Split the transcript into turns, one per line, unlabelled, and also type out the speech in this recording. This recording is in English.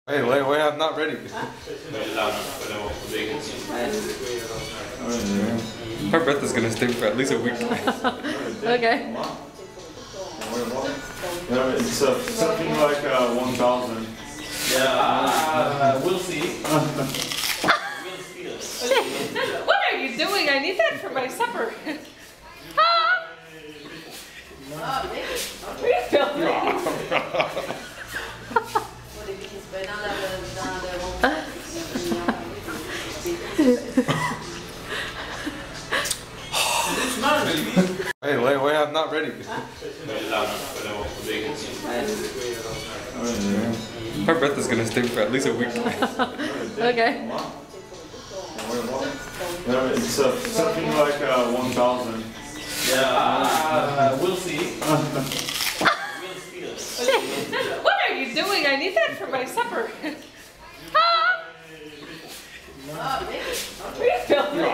Wait, I'm not ready. Her breath is gonna stink for at least a week.
Okay.
It's something like 1,000.
Yeah, we'll see.
What are you doing? I need that for my supper. Refilling.
Wait, I'm not ready. Her breath is gonna stink for at least a week.
Okay.
It's something like 1,000.
Yeah, we'll see.
What are you doing? I need that for my supper. Refilling.